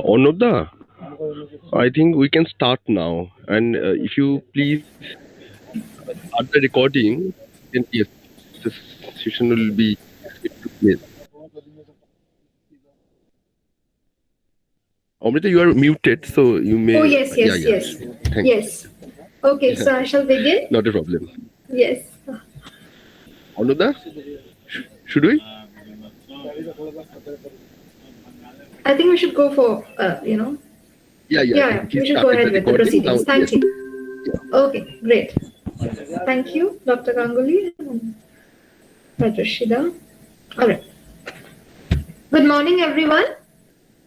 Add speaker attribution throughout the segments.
Speaker 1: Onoda, I think we can start now. And if you please start the recording, then yes, this session will be. Yes. Amrita, you are muted, so you may.
Speaker 2: Oh, yes.
Speaker 1: Thanks.
Speaker 2: Yes. Okay, so I shall begin.
Speaker 1: Not a problem.
Speaker 2: Yes.
Speaker 1: Onoda, should we?
Speaker 2: I think we should go for,
Speaker 1: Yeah.
Speaker 2: We should go ahead with the proceedings. Thank you. Okay, great. Thank you, Dr. Ganguly and Rajashida. All right. Good morning, everyone.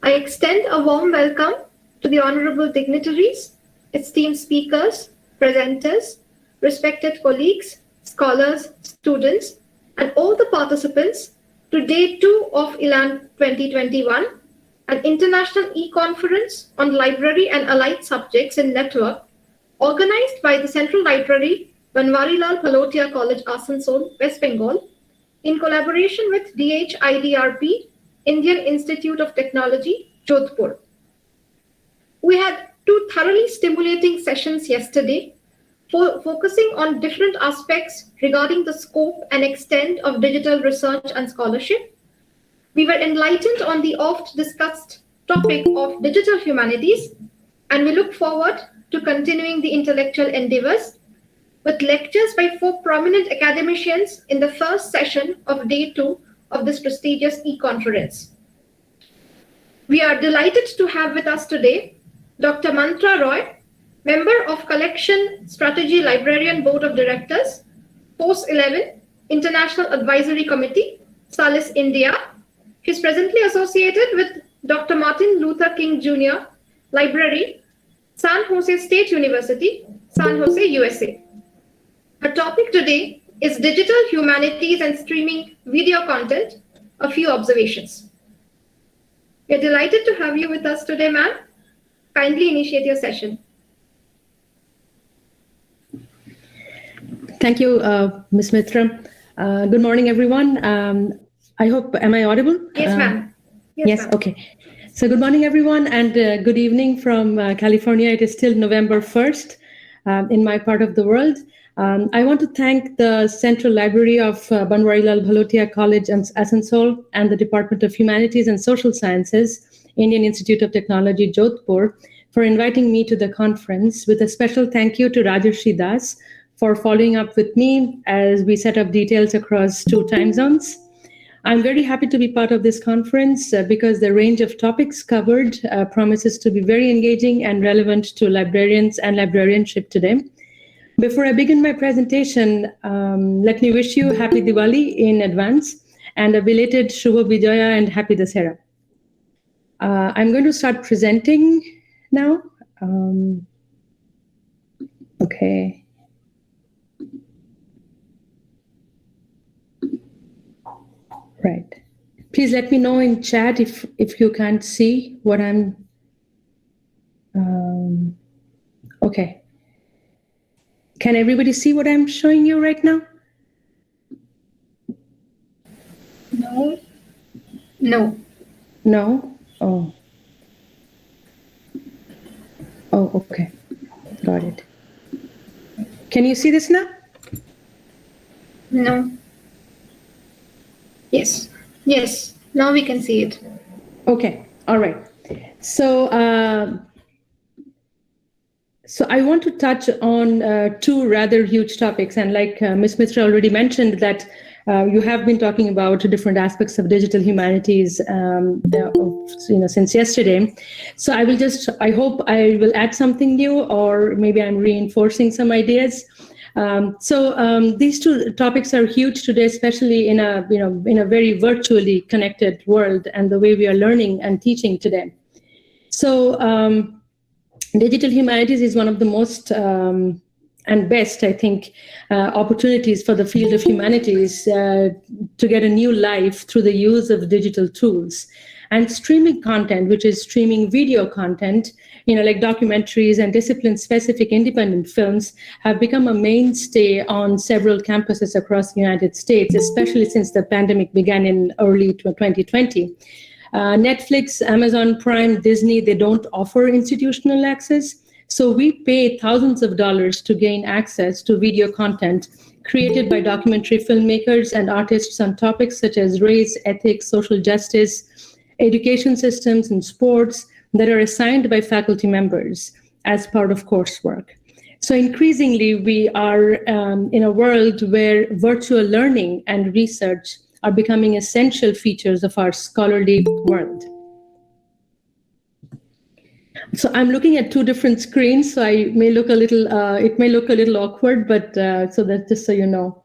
Speaker 2: I extend a warm welcome to the honorable dignitaries, esteemed speakers, presenters, respected colleagues, scholars, students, and all the participants to Day 2 of ELAN 2021, an international e-conference on library and allied subjects in network, organized by the Central Library, Banwarilal Bhalotia College, Asansol, West Bengal, in collaboration with DHIDRP, Indian Institute of Technology, Jodhpur. We had 2 thoroughly stimulating sessions yesterday, focusing on different aspects regarding the scope and extent of digital research and scholarship. We were enlightened on the oft discussed topic of digital humanities, and we look forward to continuing the intellectual endeavors with lectures by 4 prominent academicians in the first session of Day 2 of this prestigious e-conference. We are delighted to have with us today Dr. Mantra Roy, member of Collection Strategy Librarian Board of Directors, Post 11, International Advisory Committee, Salis, India. She's presently associated with Dr. Martin Luther King Jr. Library, San Jose State University, San Jose, USA. Her topic today is Digital Humanities and Streaming Video Content, a few observations. We're delighted to have you with us today, ma'am. Kindly initiate your session.
Speaker 3: Thank you, Ms. Mitra. Good morning, everyone. I hope, am I audible?
Speaker 2: Yes, ma'am.
Speaker 3: Yes, okay. So good morning, everyone, and good evening from California. It is still November 1st in my part of the world. I want to thank the Central Library of Banwarilal Bhalotia College and Asansol and the Department of Humanities and Social Sciences, Indian Institute of Technology, Jodhpur, for inviting me to the conference, with a special thank you to Rajarshi Das for following up with me as we set up details across 2 time zones. I'm very happy to be part of this conference because the range of topics covered promises to be very engaging and relevant to librarians and librarianship today. Before I begin my presentation, let me wish you Happy Diwali in advance and a belated Shubha Vijaya and Happy Dasera. I'm going to start presenting now. Okay. Right. Please let me know in chat if you can't see what I'm. Okay. Can everybody see what I'm showing you right now? No? Oh. Oh, okay. Got it. Can you see this now?
Speaker 2: No. Yes. Now we can see it.
Speaker 3: Okay. All right. So I want to touch on 2 rather huge topics. And like Ms. Mitra already mentioned that you have been talking about different aspects of digital humanities since yesterday. So I hope I will add something new, or maybe I'm reinforcing some ideas. These 2 topics are huge today, especially in a very virtually connected world and the way we are learning and teaching today. So digital humanities is one of the most and best, I think, opportunities for the field of humanities to get a new life through the use of digital tools. And streaming content, which is streaming video content, like documentaries and discipline-specific independent films, have become a mainstay on several campuses across the United States, especially since the pandemic began in early 2020. Netflix, Amazon Prime, Disney, they don't offer institutional access. So we pay thousands of dollars to gain access to video content created by documentary filmmakers and artists on topics such as race, ethics, social justice, education systems, and sports that are assigned by faculty members as part of coursework. So increasingly, we are in a world where virtual learning and research are becoming essential features of our scholarly world. So I'm looking at two different screens, so I may look a little, it may look a little awkward, but so that's just so you know.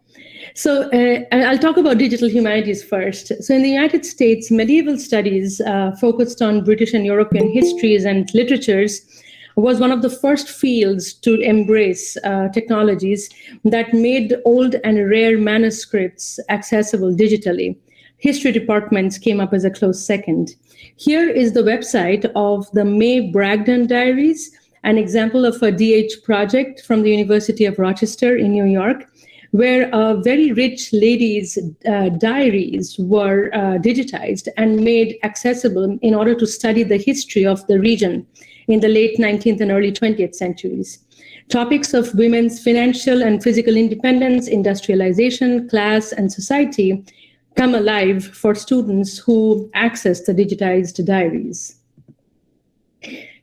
Speaker 3: So I'll talk about digital humanities first. So in the United States, medieval studies focused on British and European histories and literatures was one of the first fields to embrace technologies that made old and rare manuscripts accessible digitally. History departments came up as a close second. Here is the website of the May Bragdon Diaries, an example of a DH project from the University of Rochester in New York, where a very rich lady's diaries were digitized and made accessible in order to study the history of the region in the late 19th and early 20th centuries. Topics of women's financial and physical independence, industrialization, class, and society come alive for students who access the digitized diaries.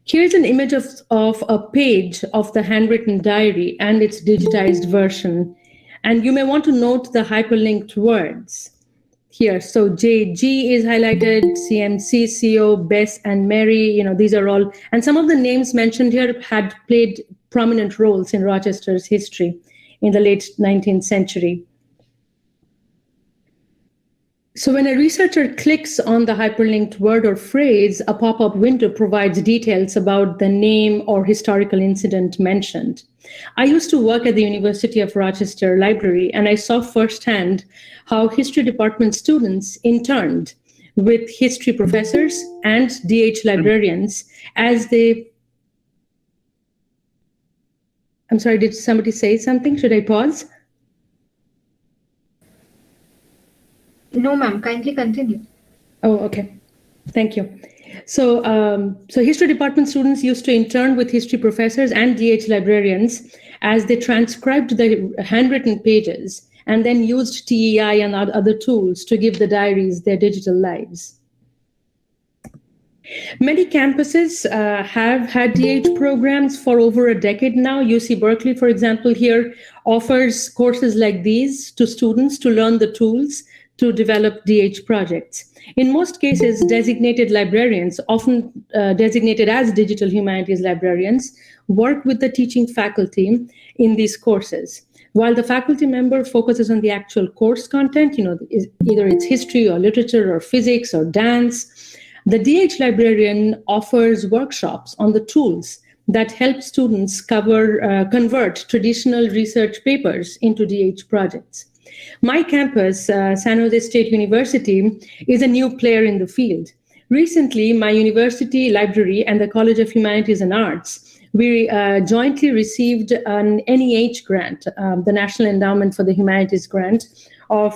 Speaker 3: Here's an image of a page of the handwritten diary and its digitized version. And you may want to note the hyperlinked words here. So JG is highlighted, CMC, CO, Bess, and Mary, these are all, and some of the names mentioned here had played prominent roles in Rochester's history in the late 19th century. So when a researcher clicks on the hyperlinked word or phrase, a pop-up window provides details about the name or historical incident mentioned. I used to work at the University of Rochester Library, and I saw firsthand how history department students interned with history professors and DH librarians as they... I'm sorry, did somebody say something? Should I pause?
Speaker 2: No, ma'am. Kindly continue.
Speaker 3: Oh, okay. Thank you. So, so history department students used to intern with history professors and DH librarians as they transcribed the handwritten pages and then used TEI and other tools to give the diaries their digital lives. Many campuses have had DH programs for over a decade now. UC Berkeley, for example, here offers courses like these to students to learn the tools to develop DH projects. In most cases, designated librarians, often designated as digital humanities librarians, work with the teaching faculty in these courses. While the faculty member focuses on the actual course content, either it's history or literature or physics or dance, the DH librarian offers workshops on the tools that help students convert traditional research papers into DH projects. My campus, San Jose State University, is a new player in the field. Recently, my university library and the College of Humanities and Arts, we jointly received an NEH grant, the National Endowment for the Humanities grant, of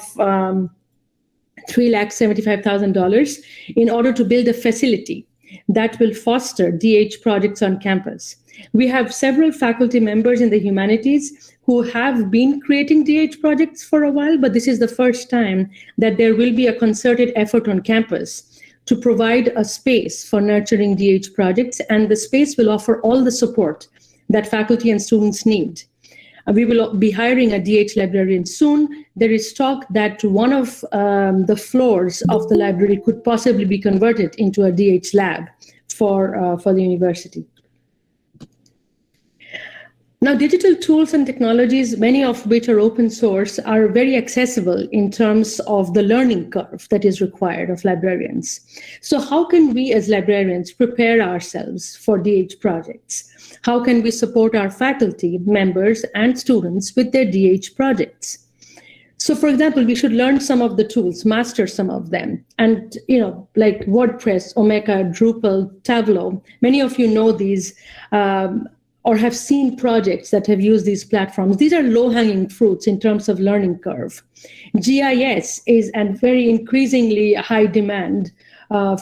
Speaker 3: $375,000 in order to build a facility that will foster DH projects on campus. We have several faculty members in the humanities who have been creating DH projects for a while, but this is the first time that there will be a concerted effort on campus to provide a space for nurturing DH projects, and the space will offer all the support that faculty and students need. We will be hiring a DH librarian soon. There is talk that one of the floors of the library could possibly be converted into a DH lab for the university. Now, digital tools and technologies, many of which are open source, are very accessible in terms of the learning curve that is required of librarians. So how can we as librarians prepare ourselves for DH projects? How can we support our faculty members and students with their DH projects? So, for example, we should learn some of the tools, master some of them. And, like WordPress, Omeka, Drupal, Tableau, many of you know these or have seen projects that have used these platforms. These are low-hanging fruits in terms of learning curve. GIS is a very increasingly high demand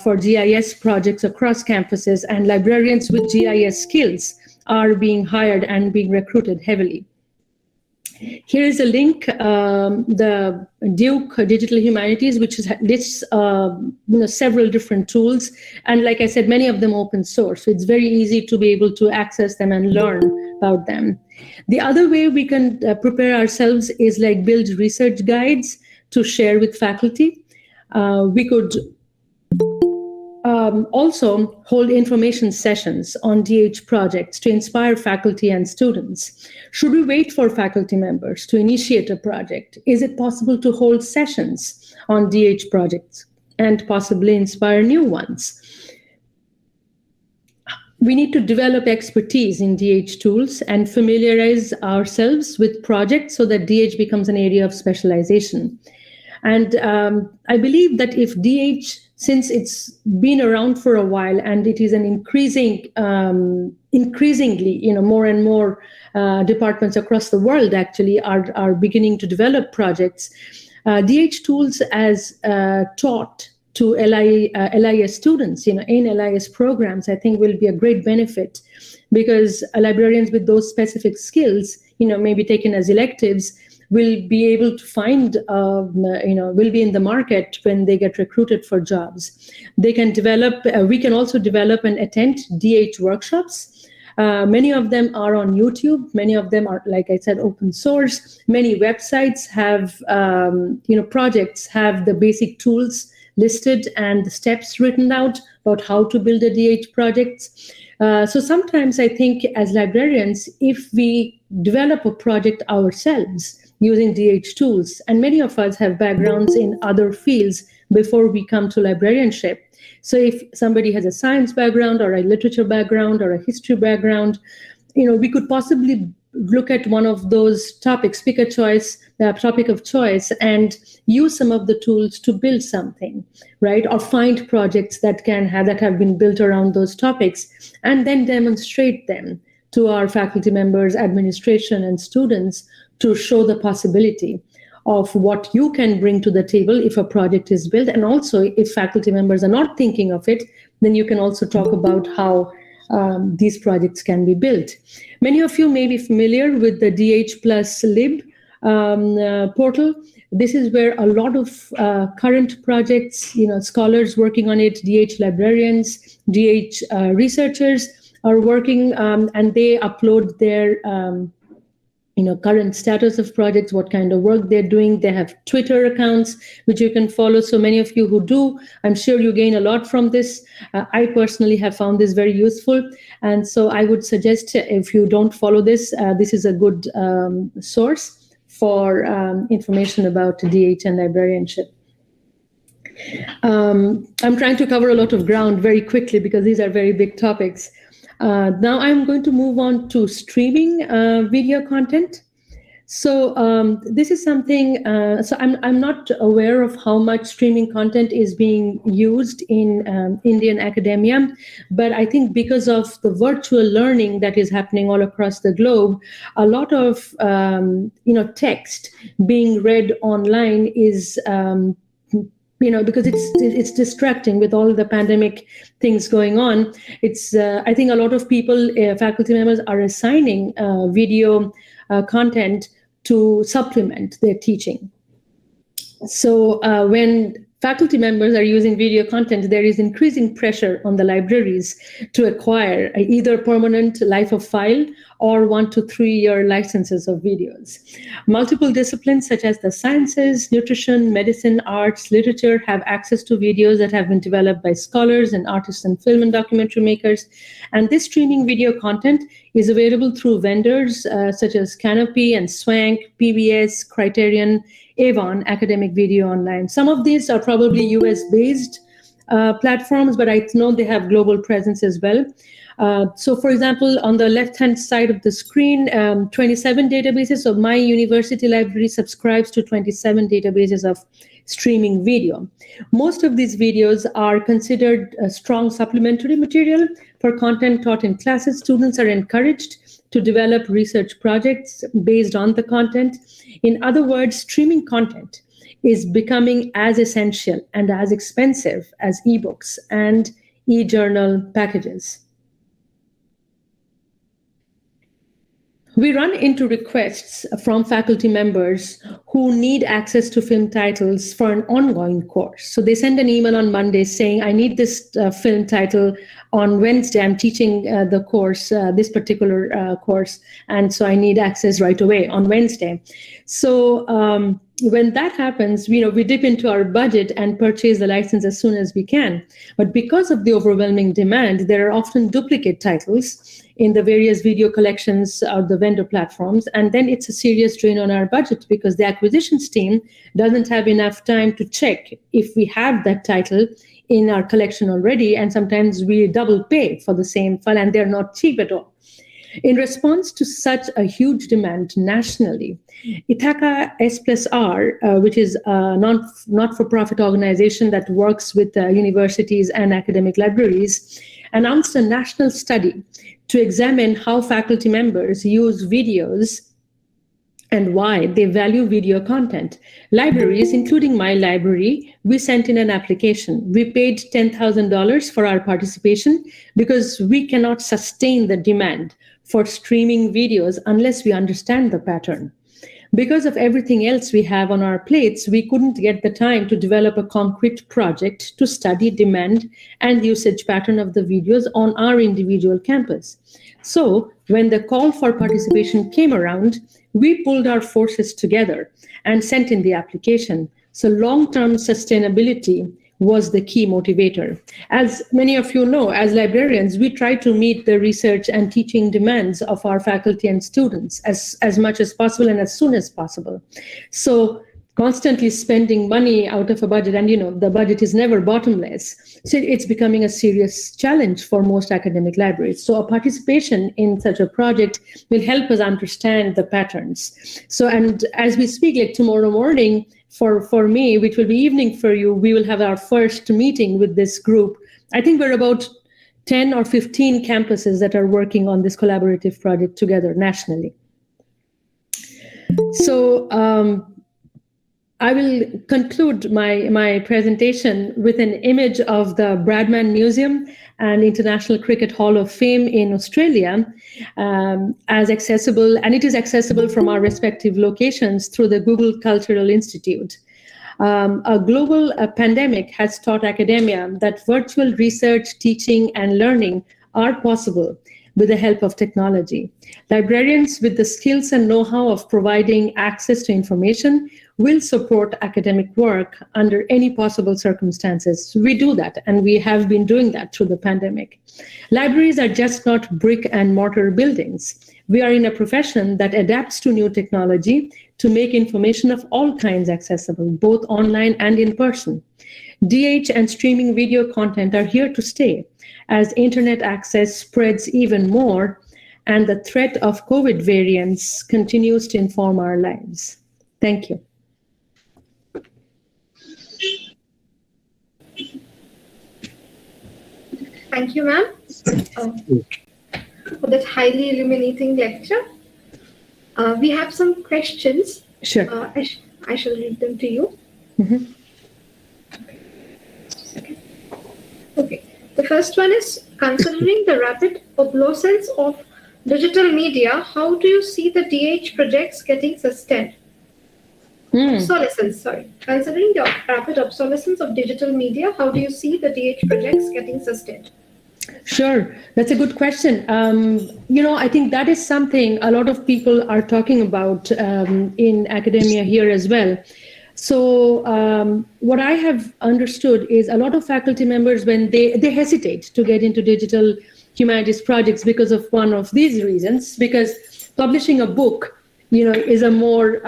Speaker 3: for GIS projects across campuses, and librarians with GIS skills are being hired and being recruited heavily. Here is a link, the Duke Digital Humanities, which lists several different tools. And like I said, many of them open source. So it's very easy to be able to access them and learn about them. The other way we can prepare ourselves is like build research guides to share with faculty. We could also hold information sessions on DH projects to inspire faculty and students. Should we wait for faculty members to initiate a project? Is it possible to hold sessions on DH projects and possibly inspire new ones? We need to develop expertise in DH tools and familiarize ourselves with projects so that DH becomes an area of specialization. And I believe that if DH, since it's been around for a while and it is an increasingly, more and more departments across the world actually are beginning to develop projects, DH tools as taught to LIS students, in LIS programs, I think will be a great benefit, because librarians with those specific skills, maybe taken as electives, will be able to find, will be in the market when they get recruited for jobs. They can develop, we can also develop and attend DH workshops. Many of them are on YouTube. Many of them are, like I said, open source. Many websites have, projects have the basic tools listed and the steps written out about how to build a DH project. So sometimes I think as librarians, if we develop a project ourselves using DH tools, and many of us have backgrounds in other fields before we come to librarianship. So if somebody has a science background or a literature background or a history background, we could possibly look at one of those topics, pick a choice, topic of choice, and use some of the tools to build something, right? Or find projects that have been built around those topics, and then demonstrate them to our faculty members, administration, and students to show the possibility of what you can bring to the table if a project is built. And also, if faculty members are not thinking of it, then you can also talk about how these projects can be built. Many of you may be familiar with the DH plus lib portal. This is where a lot of current projects, scholars working on it, DH librarians, DH researchers are working, and they upload their current status of projects, what kind of work they're doing. They have Twitter accounts, which you can follow. So many of you who do, I'm sure you gain a lot from this. I personally have found this very useful. And so I would suggest, if you don't follow this, this is a good source for information about DH and librarianship. I'm trying to cover a lot of ground very quickly because these are very big topics. Now I'm going to move on to streaming video content. So this is something, so I'm not aware of how much streaming content is being used in Indian academia, but I think because of the virtual learning that is happening all across the globe, a lot of text being read online is because it's distracting with all the pandemic things going on. It's I think a lot of people, faculty members, are assigning video content to supplement their teaching. So when faculty members are using video content, there is increasing pressure on the libraries to acquire either permanent life of file or 1 to 3 year licenses of videos. Multiple disciplines such as the sciences, nutrition, medicine, arts, literature have access to videos that have been developed by scholars and artists and film and documentary makers. And this streaming video content is available through vendors such as Canopy and Swank, PBS, Criterion, Avon, Academic Video Online. Some of these are probably US-based platforms, but I know they have global presence as well. So, for example, on the left-hand side of the screen, 27 databases. So my university library subscribes to 27 databases of streaming video. Most of these videos are considered strong supplementary material for content taught in classes. Students are encouraged to develop research projects based on the content. In other words, streaming content is becoming as essential and as expensive as ebooks and e-journal packages. We run into requests from faculty members who need access to film titles for an ongoing course. So they send an email on Monday saying, I need this film title on Wednesday. I'm teaching the course, this particular course, and so I need access right away on Wednesday. So when that happens, we dip into our budget and purchase the license as soon as we can. But because of the overwhelming demand, there are often duplicate titles in the various video collections of the vendor platforms. And then it's a serious drain on our budget because the acquisitions team doesn't have enough time to check if we have that title in our collection already. And sometimes we double pay for the same file and they're not cheap at all. In response to such a huge demand nationally, Ithaca S+R, which is a not-for-profit organization that works with universities and academic libraries, announced a national study to examine how faculty members use videos and why they value video content. Libraries, including my library, we sent in an application. We paid $10,000 for our participation because we cannot sustain the demand for streaming videos unless we understand the pattern. Because of everything else we have on our plates, we couldn't get the time to develop a concrete project to study demand and usage pattern of the videos on our individual campus. So when the call for participation came around, we pulled our forces together and sent in the application. So long-term sustainability was the key motivator. As many of you know, as librarians, we try to meet the research and teaching demands of our faculty and students as much as possible and as soon as possible. So constantly spending money out of a budget, and the budget is never bottomless. So it's becoming a serious challenge for most academic libraries. So a participation in such a project will help us understand the patterns. So, and as we speak, like tomorrow morning, for me, which will be evening for you, we will have our first meeting with this group. I think we're about 10 or 15 campuses that are working on this collaborative project together nationally. So I will conclude my presentation with an image of the Bradman Museum and International Cricket Hall of Fame in Australia as accessible, and it is accessible from our respective locations through the Google Cultural Institute. A global pandemic has taught academia that virtual research, teaching, and learning are possible with the help of technology. Librarians with the skills and know-how of providing access to information will support academic work under any possible circumstances. We do that, and we have been doing that through the pandemic. Libraries are just not brick and mortar buildings. We are in a profession that adapts to new technology to make information of all kinds accessible, both online and in person. DH and streaming video content are here to stay as internet access spreads even more and the threat of COVID variants continues to inform our lives. Thank you.
Speaker 2: Thank you, ma'am, for that highly illuminating lecture. We have some questions.
Speaker 3: Sure.
Speaker 2: I shall read them to you.
Speaker 3: Mm-hmm.
Speaker 2: Okay. The first one is, considering the rapid obsolescence of digital media, how do you see the DH projects getting sustained? Obsolescence, sorry. Considering the rapid obsolescence of digital media, how do you see the DH projects getting sustained?
Speaker 3: Sure, that's a good question. I think that is something a lot of people are talking about in academia here as well. So what I have understood is a lot of faculty members, when they hesitate to get into digital humanities projects because of one of these reasons, because publishing a book, is a more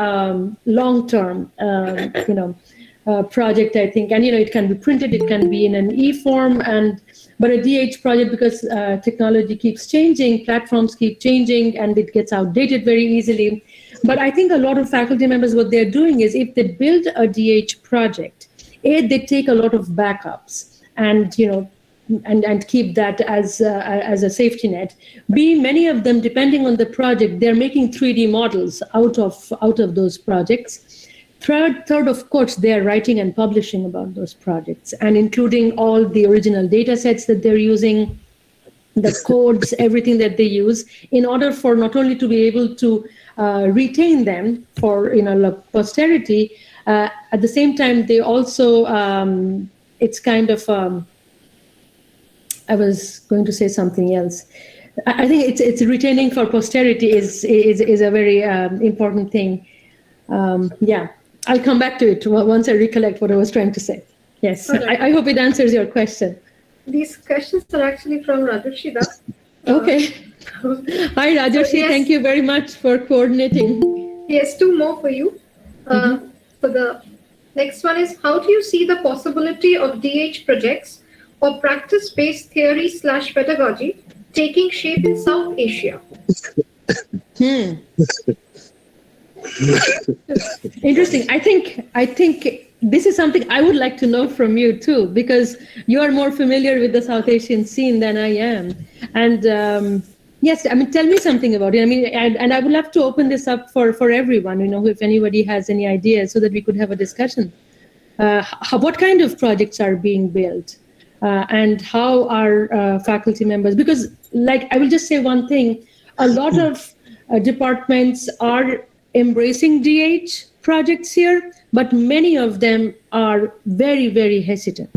Speaker 3: long-term, project, I think. And, it can be printed, it can be in an e-form, but a DH project, because technology keeps changing, platforms keep changing, and it gets outdated very easily. But I think a lot of faculty members, what they're doing is, if they build a DH project, they take a lot of backups and, and keep that as a safety net. B, many of them, depending on the project, they're making 3D models out of those projects. Third, of course, they are writing and publishing about those projects, and including all the original data sets that they're using, the codes, everything that they use, in order for not only to be able to retain them for posterity. At the same time, they also it's kind of I was going to say something else. I think it's retaining for posterity is a very important thing. Yeah. I'll come back to it once I recollect what I was trying to say. Yes, right. I hope it answers your question.
Speaker 2: These questions are actually from Rajarshida.
Speaker 3: Okay. Hi, Rajarshi. So, yes. Thank you very much for coordinating.
Speaker 2: Yes, two more for you. So the next one is, how do you see the possibility of DH projects or practice-based theory/pedagogy taking shape in South Asia?
Speaker 3: Interesting. I think this is something I would like to know from you too, because you are more familiar with the South Asian scene than I am. And yes, tell me something about it. And I would love to open this up for everyone, if anybody has any ideas, so that we could have a discussion. What kind of projects are being built, and how are faculty members? Because, I will just say one thing: a lot of departments are embracing DH projects here, but many of them are very, very hesitant.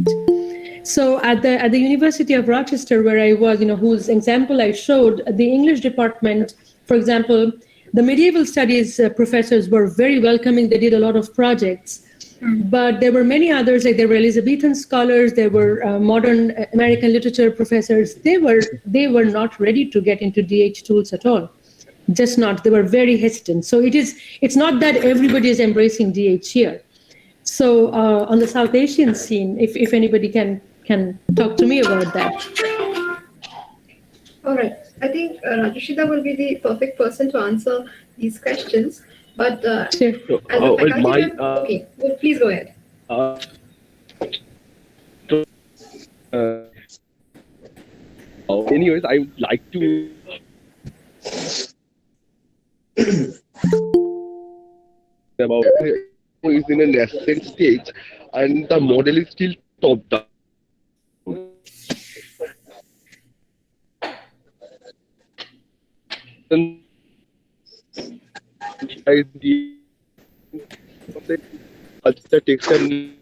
Speaker 3: So at the University of Rochester, where I was, whose example I showed, the English department, for example, the medieval studies professors were very welcoming. They did a lot of projects, but there were many others, like there were Elizabethan scholars, there were modern American literature professors. They were not ready to get into DH tools at all. Just not. They were very hesitant. So it's not that everybody is embracing DH here. So on the South Asian scene, if anybody can talk to me about that.
Speaker 2: All right. I think Rajashida will be the perfect person to answer these questions. But
Speaker 3: sure.
Speaker 2: Okay, well, please go ahead.
Speaker 1: Anyways, I would like to about is in a nascent stage, and the model is still top down. The text and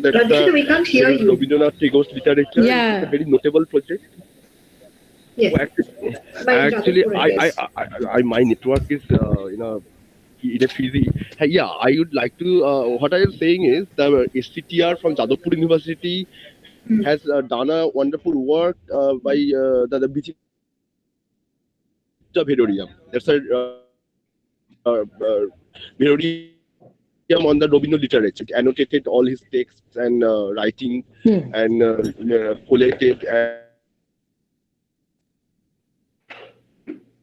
Speaker 2: Rajashida, we can't hear you.
Speaker 1: Rabindranath Tagore's literature.
Speaker 3: Yeah.
Speaker 1: It's a very notable project.
Speaker 2: Yes.
Speaker 1: Actually, I my network is in a fizzy. Yeah, I would like to. What I am saying is the SCTR from Jadavpur University has done a wonderful work by the Bijita Bhedoriam. That's a Bhedoriam on the Robino literature. It annotated all his texts and writing and collated.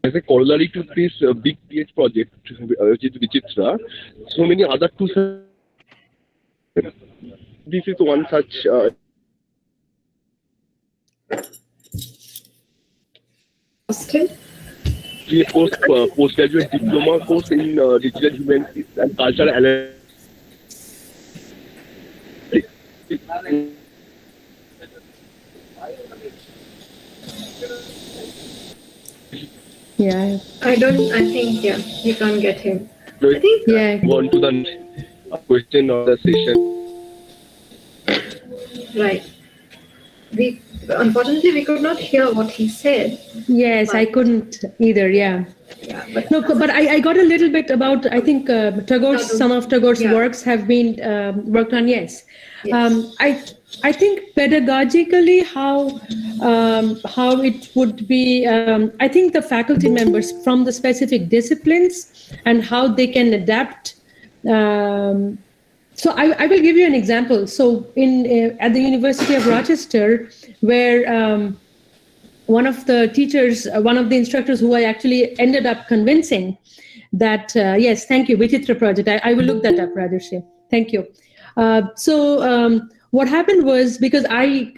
Speaker 1: As a corollary to this big PH project, which is Vichitra, so many other tools. This is one such.
Speaker 2: Austin?
Speaker 1: Postgraduate diploma course in digital humanities and cultural analytics.
Speaker 3: Yeah.
Speaker 2: I think, yeah, we can't get him.
Speaker 1: So
Speaker 2: I think,
Speaker 3: Yeah.
Speaker 1: move on to the next question of the session.
Speaker 2: right. We unfortunately we could not hear what he said.
Speaker 3: Yes, I
Speaker 2: But,
Speaker 3: couldn't either. Yeah.
Speaker 2: yeah, but
Speaker 3: No, but I got a little bit about, I think some of Tagore's
Speaker 2: Yeah.
Speaker 3: works have been worked on, yes.
Speaker 2: Yes.
Speaker 3: I think pedagogically how it would be, I think the faculty members from the specific disciplines and how they can adapt. So I will give you an example. So at the University of Rochester, where one of the teachers, one of the instructors who I actually ended up convincing that, yes, thank you, Vichitra project. I will look that up, Rajarshi. Thank you. What happened was, because I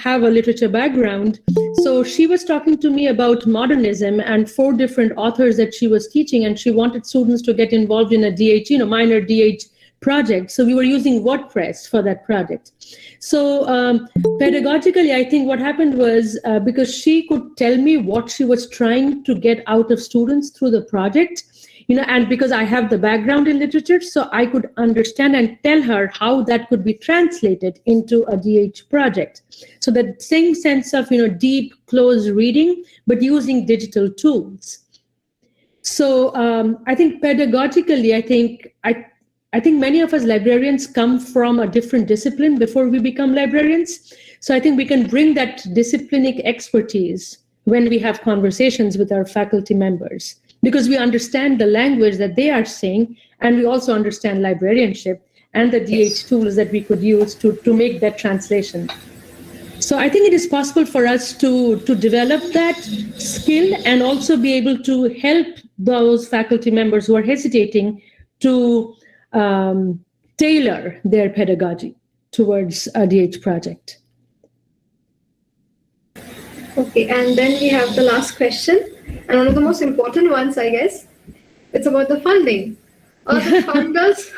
Speaker 3: have a literature background, so she was talking to me about modernism and 4 different authors that she was teaching, and she wanted students to get involved in a DH, minor DH project. So we were using WordPress for that project. So pedagogically, I think what happened was because she could tell me what she was trying to get out of students through the project, and because I have the background in literature, so I could understand and tell her how that could be translated into a DH project. So that same sense of, deep, close reading, but using digital tools. So I think pedagogically, I think many of us librarians come from a different discipline before we become librarians. So I think we can bring that disciplinic expertise when we have conversations with our faculty members, because we understand the language that they are saying, and we also understand librarianship and the DH tools that we could use to make that translation. So I think it is possible for us to develop that skill and also be able to help those faculty members who are hesitating to tailor their pedagogy towards a DH project.
Speaker 2: Okay, and then we have the last question, and one of the most important ones, I guess. It's about the funding. Are the funders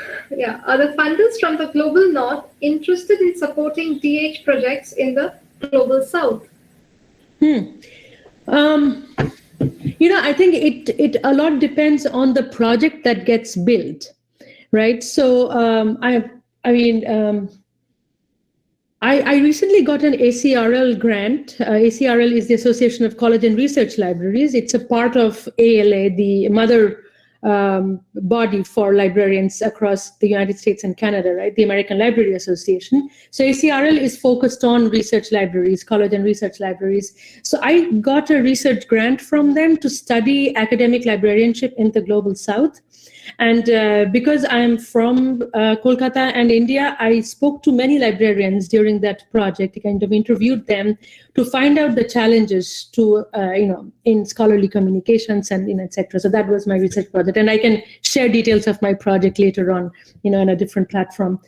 Speaker 2: from the global north interested in supporting DH projects in the global south?
Speaker 3: I think it a lot depends on the project that gets built, right? So I recently got an ACRL grant. ACRL is the Association of College and Research Libraries. It's a part of ALA, the mother body for librarians across the United States and Canada, right? The American Library Association. So ACRL is focused on research libraries, college and research libraries. So I got a research grant from them to study academic librarianship in the Global South. And because I'm from Kolkata and India, I spoke to many librarians during that project. I kind of interviewed them to find out the challenges to, in scholarly communications and, etc. So that was my research project. And I can share details of my project later on, in a different platform.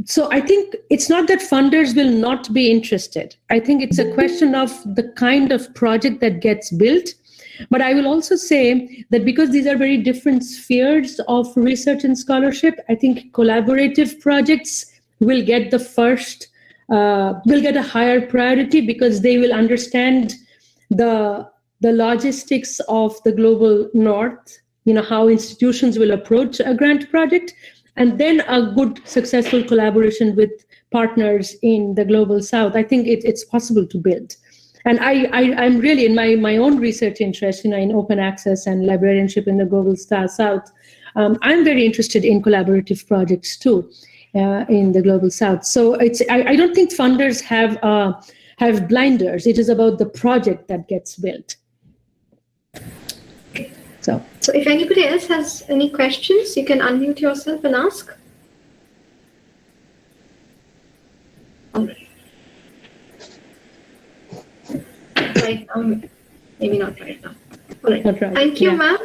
Speaker 3: So I think it's not that funders will not be interested. I think it's a question of the kind of project that gets built. But I will also say that because these are very different spheres of research and scholarship, I think collaborative projects will get the first, will get a higher priority because they will understand the logistics of the global north, how institutions will approach a grant project, and then a good, successful collaboration with partners in the global south. I think it's possible to build. And I'm really, in my own research interest, in open access and librarianship in the global south, I'm very interested in collaborative projects too, in the global south. So I don't think funders have blinders. It is about the project that gets built. So
Speaker 2: if anybody else has any questions, you can unmute yourself and ask. All right. Right now, maybe not right now. All right.
Speaker 3: Right.
Speaker 2: Thank you, ma'am,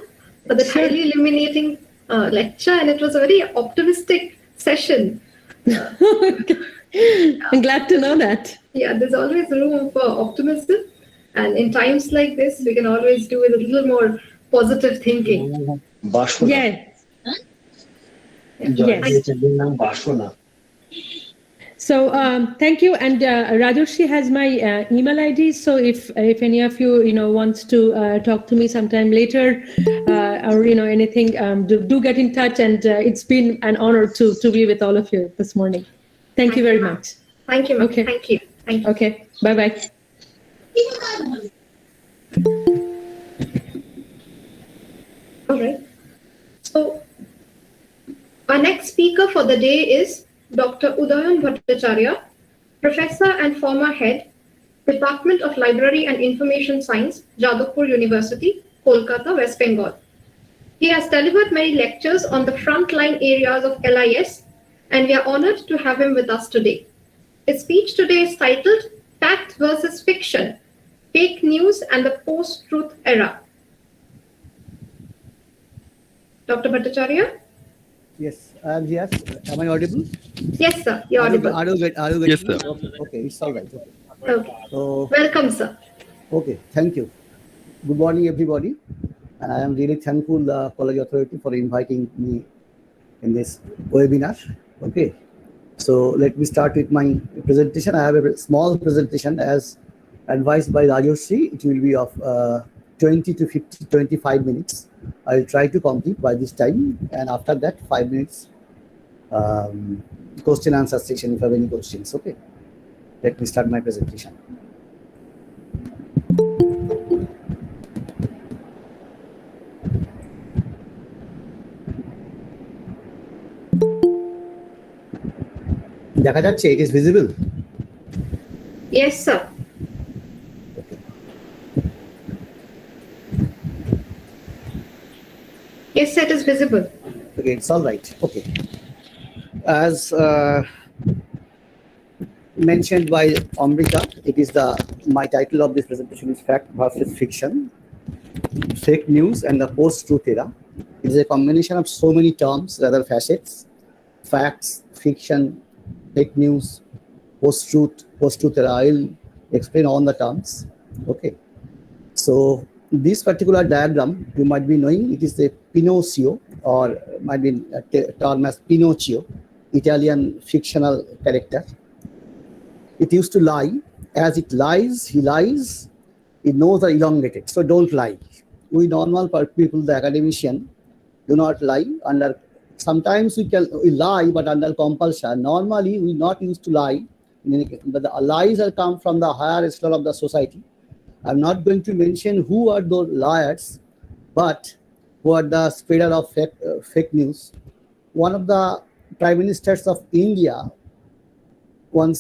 Speaker 2: for the highly illuminating lecture, and it was a very optimistic session.
Speaker 3: I'm glad to know that.
Speaker 2: Yeah, there's always room for optimism, and in times like this, we can always do with a little more positive thinking.
Speaker 3: Yes. Yes. So thank you, and Rajoshi has my email ID. So if any of you wants to talk to me sometime later, or anything, do get in touch. And it's been an honor to be with all of you this morning. Thank you very much.
Speaker 2: Thank you, ma'am.
Speaker 3: Okay.
Speaker 2: Thank you. Thank you.
Speaker 3: Okay. Bye bye.
Speaker 2: All right. So our next speaker for the day is Dr. Udayan Bhattacharya, Professor and former Head, Department of Library and Information Science, Jadavpur University, Kolkata, West Bengal. He has delivered many lectures on the frontline areas of LIS, and we are honored to have him with us today. His speech today is titled Fact versus Fiction, Fake News and the Post-Truth Era. Dr. Bhattacharya?
Speaker 4: Yes, I am here. Am I audible?
Speaker 2: Yes, sir. You're audible.
Speaker 4: Are you getting
Speaker 1: Yes, sir.
Speaker 4: Okay, it's all right. Okay.
Speaker 2: Okay.
Speaker 4: So,
Speaker 2: Welcome, sir.
Speaker 4: okay, thank you. Good morning, everybody. And I am really thankful the College Authority for inviting me in this webinar. Okay. So let me start with my presentation. I have a small presentation as advised by Rajoshi. It will be of 20 to 25 minutes. I'll try to complete by this time. And after that, 5 minutes question answer session if you have any questions. Okay. Let me start my presentation. দেখা যাচ্ছে? It is visible.
Speaker 2: Yes, sir. Yes, sir, it is visible.
Speaker 4: Okay, it's all right. Okay. As mentioned by Amrita, it is my title of this presentation is Fact versus Fiction, Fake News and the Post-Truth Era. It is a combination of so many terms, rather facets, facts, fiction, fake news, post-truth era. I'll explain all the terms. Okay. So this particular diagram, you might be knowing, it is a Pinocchio, or might be termed as Pinocchio, Italian fictional character. It used to lie. As it lies, he lies. His nose are elongated. So don't lie. We normal people, the academician, do not lie. Sometimes we lie, but under compulsion. Normally, we not used to lie. But the lies are come from the higher echelon of the society. I'm not going to mention who are those liars, but who are the spreader of fake news. One of the prime ministers of India once